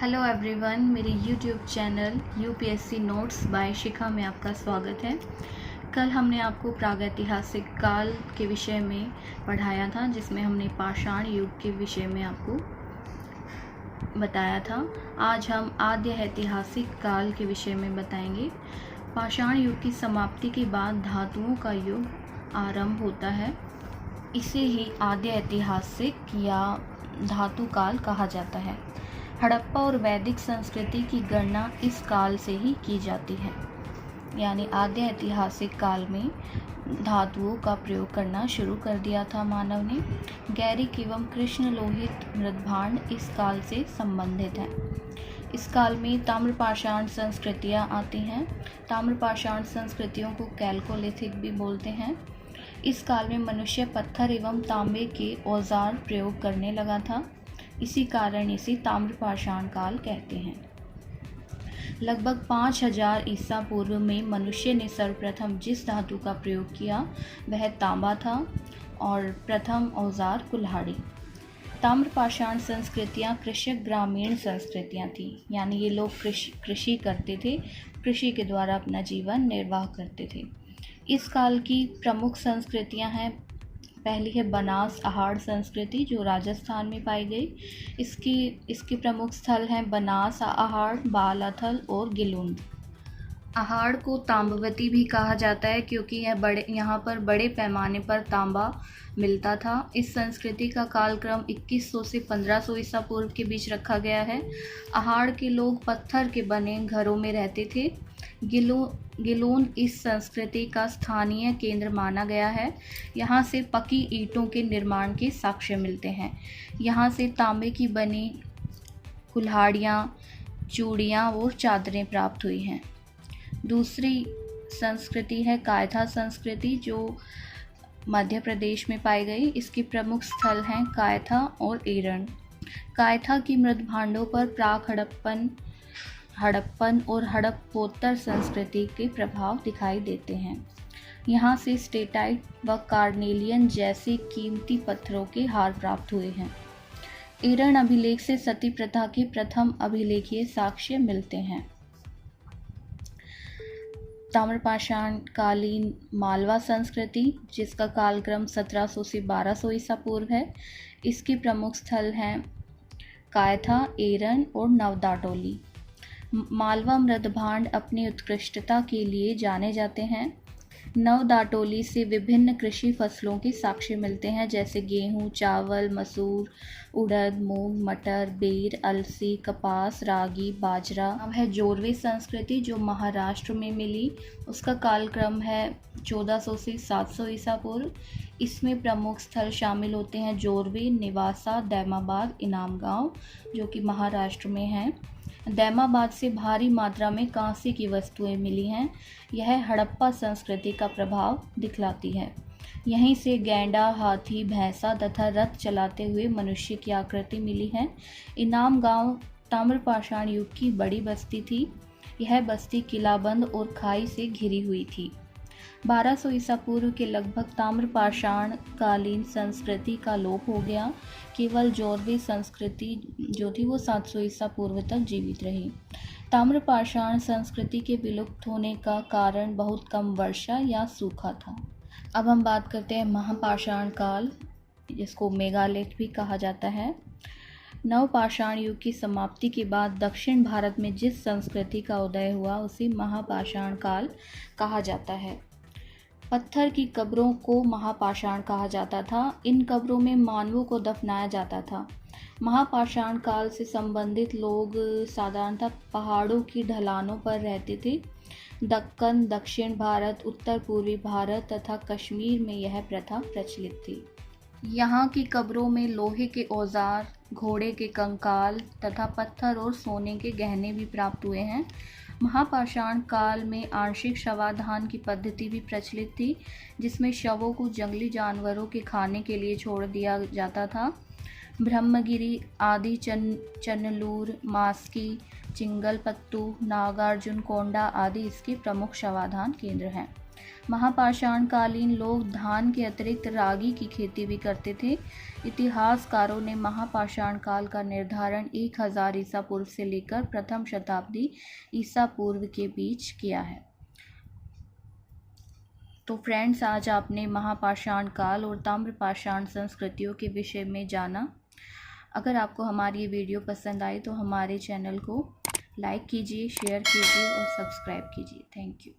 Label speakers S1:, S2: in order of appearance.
S1: Hello everyone, मेरे YouTube channel UPSC notes by Shikha में आपका स्वागत है। कल हमने आपको प्रागैतिहासिक काल के विषय में पढ़ाया था, जिसमें हमने पाषाण युग के विषय में आपको बताया था। आज हम आद्य ऐतिहासिक काल के विषय में बताएंगे। पाषाण युग की समाप्ति के बाद धातुओं का युग आरंभ होता है। इसे ही आद्य ऐतिहासिक या धातु काल कहा जाता है। हड़प्पा और वैदिक संस्कृति की गणना इस काल से ही की जाती है। यानी आद्य ऐतिहासिक काल में धातुओं का प्रयोग करना शुरू कर दिया था मानव ने। गैरिक एवं कृष्ण लोहित मृदभांड इस काल से संबंधित हैं। इस काल में ताम्रपाषाण संस्कृतियाँ आती हैं। ताम्रपाषाण संस्कृतियों को कैल्कोलिथिक भी बोलते हैं। इस काल में मनुष्य पत्थर एवं तांबे के औजार प्रयोग करने लगा था। इसी कारण इसे ताम्रपाषाण काल कहते हैं। लगभग 5000 ईसा पूर्व में मनुष्य ने सर्वप्रथम जिस धातु का प्रयोग किया वह तांबा था और प्रथम औजार कुल्हाड़ी। ताम्रपाषाण संस्कृतियाँ कृषक ग्रामीण संस्कृतियाँ थीं, यानी ये लोग कृषि करते थे, कृषि के द्वारा अपना जीवन निर्वाह करते थे। इस काल की प्रमुख संस्कृतियाँ हैं। पहली है बनास अहाड़ संस्कृति, जो राजस्थान में पाई गई। इसके प्रमुख स्थल हैं बनास, अहाड़, बालाथल और गिलुंड। अहाड़ को तांबवती भी कहा जाता है क्योंकि यहाँ पर बड़े पैमाने पर तांबा मिलता था। इस संस्कृति का कालक्रम 2100 से 1500 ईसा पूर्व के बीच रखा गया है। अहाड़ के लोग पत्थर के बने घरों में रहते थे। गिलोन इस संस्कृति का स्थानीय केंद्र माना गया है। यहाँ से पकी ईंटों के निर्माण के साक्ष्य मिलते हैं। यहाँ से तांबे की बनी कुल्हाड़ियाँ, चूड़ियाँ और चादरें प्राप्त हुई हैं। दूसरी संस्कृति है कायथा संस्कृति, जो मध्य प्रदेश में पाई गई। इसके प्रमुख स्थल हैं कायथा और एरण। कायथा की मृदभांडों पर प्राक हड़प्पन और हड़प्पोत्तर संस्कृति के प्रभाव दिखाई देते हैं। यहाँ से स्टेटाइट व कार्नेलियन जैसे कीमती पत्थरों के हार प्राप्त हुए हैं। एरण अभिलेख से सती प्रथा के प्रथम अभिलेखीय साक्ष्य मिलते हैं। ताम्रपाषाण कालीन मालवा संस्कृति, जिसका कालक्रम 1700 से 1200 ईसा पूर्व है। इसके प्रमुख स्थल हैं कायथा, एरण और नवदाटोली। मालवा मृदभांड अपनी उत्कृष्टता के लिए जाने जाते हैं। नवदाटोली से विभिन्न कृषि फसलों के साक्ष्य मिलते हैं, जैसे गेहूं, चावल, मसूर, उड़द, मूंग, मटर, बेर, अलसी, कपास, रागी, बाजरा। अब है जोरवे संस्कृति, जो महाराष्ट्र में मिली। उसका कालक्रम है 1400 से 700 ईसा पूर्व। इसमें प्रमुख स्थल शामिल होते हैं जोरवे, निवासा, दैमाबाद, इनामगांव, जो कि महाराष्ट्र में है। दैमाबाद से भारी मात्रा में कांसे की वस्तुएं मिली हैं। यह हड़प्पा संस्कृति का प्रभाव दिखलाती है। यहीं से गैंडा, हाथी, भैंसा तथा रथ चलाते हुए मनुष्य की आकृति मिली है। इनाम गांव ताम्रपाषाण युग की बड़ी बस्ती थी। यह बस्ती किलाबंद और खाई से घिरी हुई थी। 1200 ईसा पूर्व के लगभग ताम्रपाषाण कालीन संस्कृति का लोप हो गया। केवल जोरवे संस्कृति जो थी वो 700 ईसा पूर्व तक जीवित रही। ताम्रपाषाण संस्कृति के विलुप्त होने का कारण बहुत कम वर्षा या सूखा था। अब हम बात करते हैं महापाषाण काल, जिसको मेगालिथ भी कहा जाता है। नवपाषाण युग की समाप्ति के बाद दक्षिण भारत में जिस संस्कृति का उदय हुआ उसे महापाषाण काल कहा जाता है। पत्थर की कब्रों को महापाषाण कहा जाता था। इन कब्रों में मानवों को दफनाया जाता था। महापाषाण काल से संबंधित लोग साधारणतः पहाड़ों की ढलानों पर रहते थे। दक्कन, दक्षिण भारत, उत्तर पूर्वी भारत तथा कश्मीर में यह प्रथा प्रचलित थी। यहाँ की कब्रों में लोहे के औजार, घोड़े के कंकाल तथा पत्थर और सोने के गहने भी प्राप्त हुए हैं। महापाषाण काल में आंशिक शवाधान की पद्धति भी प्रचलित थी, जिसमें शवों को जंगली जानवरों के खाने के लिए छोड़ दिया जाता था। ब्रह्मगिरी आदि, चन्नलूर, मास्की, चिंगलपत्तू, नागार्जुन कोंडा आदि इसके प्रमुख शवाधान केंद्र हैं। महापाषाणकालीन लोग धान के अतिरिक्त रागी की खेती भी करते थे। इतिहासकारों ने महापाषाण काल का निर्धारण 1000 ईसा पूर्व से लेकर प्रथम शताब्दी ईसा पूर्व के बीच किया है। तो फ्रेंड्स, आज आपने महापाषाण काल और ताम्रपाषाण संस्कृतियों के विषय में जाना। अगर आपको हमारी ये वीडियो पसंद आई तो हमारे चैनल को लाइक कीजिए, शेयर कीजिए और सब्सक्राइब कीजिए। Thank you.